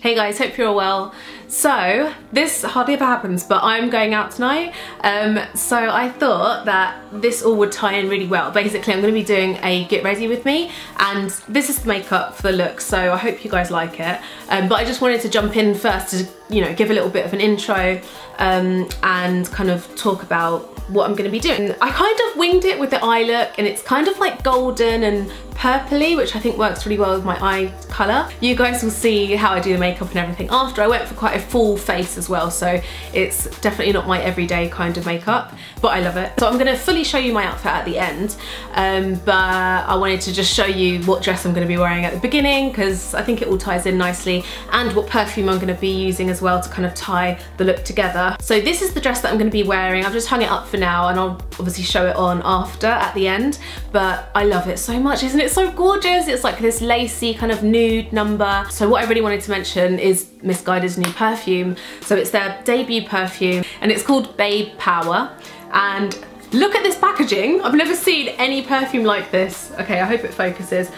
Hey guys, hope you're all well. So, this hardly ever happens, but I'm going out tonight. So I thought that this all would tie in really well. Basically, I'm going to be doing a get ready with me, and this is the makeup for the look, so I hope you guys like it. But I just wanted to jump in first to, you know, give a little bit of an intro and kind of talk about what I'm going to be doing. I kind of winged it with the eye look, and it's kind of like golden and purpley, which I think works really well with my eye colour. You guys will see how I do the makeup and everything after. I went for quite a full face as well, so it's definitely not my everyday kind of makeup, but I love it. So I'm going to fully show you my outfit at the end, but I wanted to just show you what dress I'm going to be wearing at the beginning, because I think it all ties in nicely, and what perfume I'm going to be using as well to kind of tie the look together. So this is the dress that I'm going to be wearing. I've just hung it up for now, and I'll obviously show it on after at the end, but I love it so much. Isn't it so gorgeous? It's like this lacy kind of nude number. So what I really wanted to mention is Missguided's new perfume. So it's their debut perfume, and it's called Babe Power. And look at this packaging. I've never seen any perfume like this. Okay, I hope it focuses.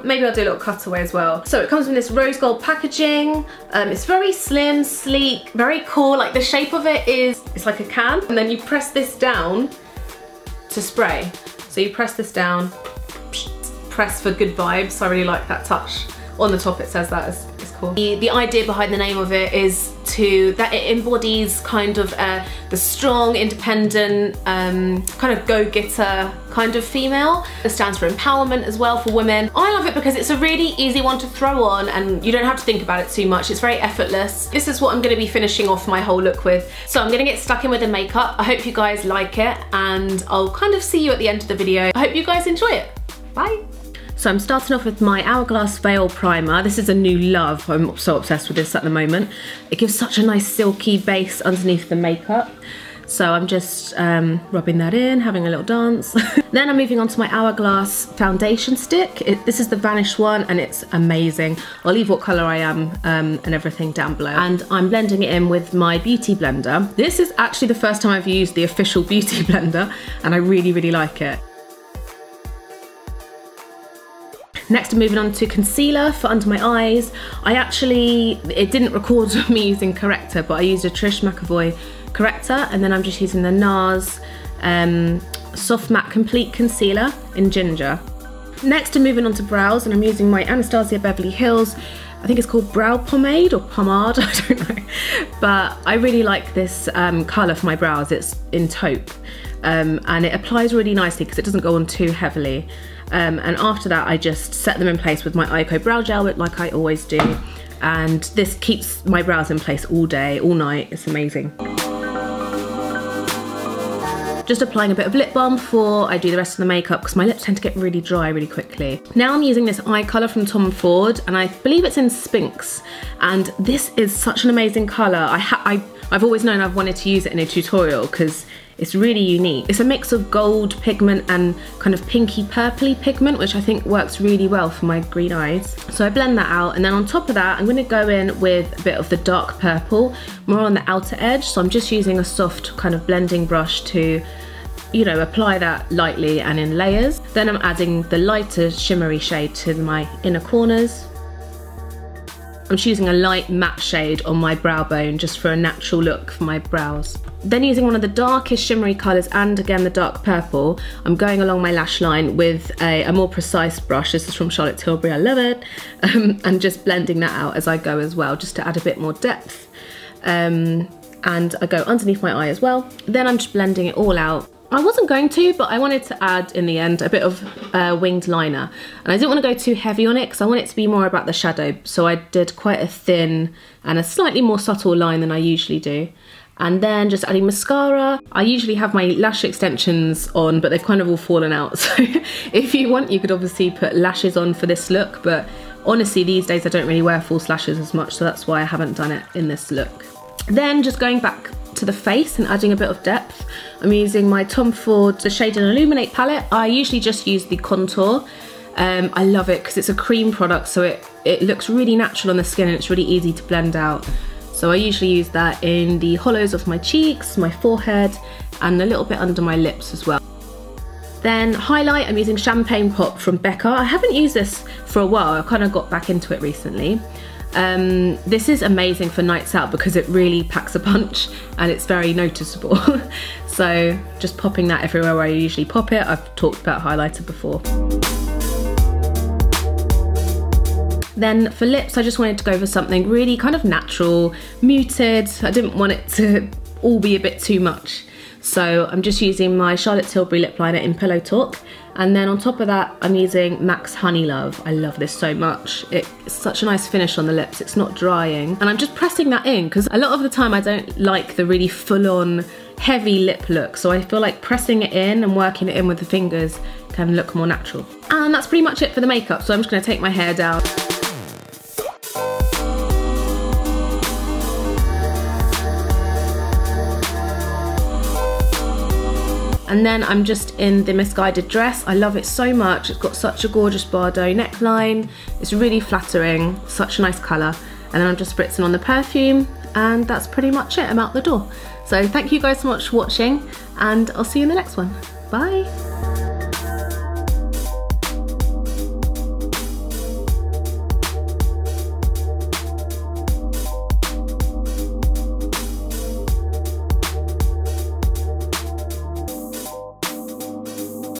Maybe I'll do a little cutaway as well. So it comes in this rose gold packaging. It's very slim, sleek, very cool. Like the shape of it is, it's like a can. And then you press this down to spray. So you press this down, press for good vibes. I really like that touch. On the top it says that, it's cool. The idea behind the name of it is that it embodies kind of the strong, independent, kind of go-getter kind of female. It stands for empowerment as well for women. I love it because it's a really easy one to throw on, and you don't have to think about it too much. It's very effortless. This is what I'm going to be finishing off my whole look with. So I'm going to get stuck in with the makeup. I hope you guys like it, and I'll kind of see you at the end of the video. I hope you guys enjoy it. Bye. So I'm starting off with my Hourglass Veil Primer. This is a new love. I'm so obsessed with this at the moment. It gives such a nice silky base underneath the makeup. So I'm just rubbing that in, having a little dance. Then I'm moving on to my Hourglass foundation stick. This is the Vanish one, and it's amazing. I'll leave what colour I am and everything down below. And I'm blending it in with my Beauty Blender. This is actually the first time I've used the official Beauty Blender, and I really, really like it. Next, I'm moving on to concealer for under my eyes. It didn't record me using corrector, but I used a Trish McAvoy corrector, and then I'm just using the NARS Soft Matte Complete Concealer in Ginger. Next, I'm moving on to brows, and I'm using my Anastasia Beverly Hills, I think it's called Brow Pomade or Pomade, I don't know. But I really like this colour for my brows. It's in taupe, and it applies really nicely because it doesn't go on too heavily. And after that, I just set them in place with my Ico Brow Gel, like I always do. And this keeps my brows in place all day, all night. It's amazing. Just applying a bit of lip balm before I do the rest of the makeup, because my lips tend to get really dry really quickly. Now I'm using this eye colour from Tom Ford, and I believe it's in Sphinx. And this is such an amazing colour. I've always known I've wanted to use it in a tutorial because it's really unique. It's a mix of gold pigment and kind of pinky purpley pigment, which I think works really well for my green eyes. So I blend that out, and then on top of that, I'm going to go in with a bit of the dark purple, more on the outer edge. So I'm just using a soft kind of blending brush to, you know, apply that lightly and in layers. Then I'm adding the lighter shimmery shade to my inner corners. I'm choosing a light matte shade on my brow bone just for a natural look for my brows. Then using one of the darkest shimmery colours, and again the dark purple, I'm going along my lash line with a more precise brush. This is from Charlotte Tilbury, I love it. And just blending that out as I go as well, just to add a bit more depth. And I go underneath my eye as well. Then I'm just blending it all out. I wasn't going to, but I wanted to add in the end a bit of winged liner, and I didn't want to go too heavy on it because I want it to be more about the shadow, so I did quite a thin and a slightly more subtle line than I usually do. And then just adding mascara. I usually have my lash extensions on, but they've kind of all fallen out, so if you want you could obviously put lashes on for this look, but honestly these days I don't really wear false lashes as much, so that's why I haven't done it in this look. Then just going back to the face and adding a bit of depth, I'm using my Tom Ford the Shade and Illuminate palette. I usually just use the contour. I love it because it's a cream product, so it looks really natural on the skin, and it's really easy to blend out. So I usually use that in the hollows of my cheeks, my forehead, and a little bit under my lips as well. Then highlight, I'm using Champagne Pop from Becca. I haven't used this for a while, I kind of got back into it recently. This is amazing for nights out because it really packs a punch and it's very noticeable. So just popping that everywhere where I usually pop it. I've talked about highlighter before. Then for lips, I just wanted to go for something really kind of natural, muted. I didn't want it to all be a bit too much. So I'm just using my Charlotte Tilbury lip liner in Pillow Talk. And then on top of that, I'm using MAC's Honeylove. I love this so much. It's such a nice finish on the lips. It's not drying. And I'm just pressing that in because a lot of the time I don't like the really full-on heavy lip look. So I feel like pressing it in and working it in with the fingers can look more natural. And that's pretty much it for the makeup. So I'm just gonna take my hair down. And then I'm just in the Misguided dress. I love it so much. It's got such a gorgeous Bardot neckline. It's really flattering, such a nice colour. And then I'm just spritzing on the perfume, and that's pretty much it. I'm out the door. So thank you guys so much for watching, and I'll see you in the next one. Bye.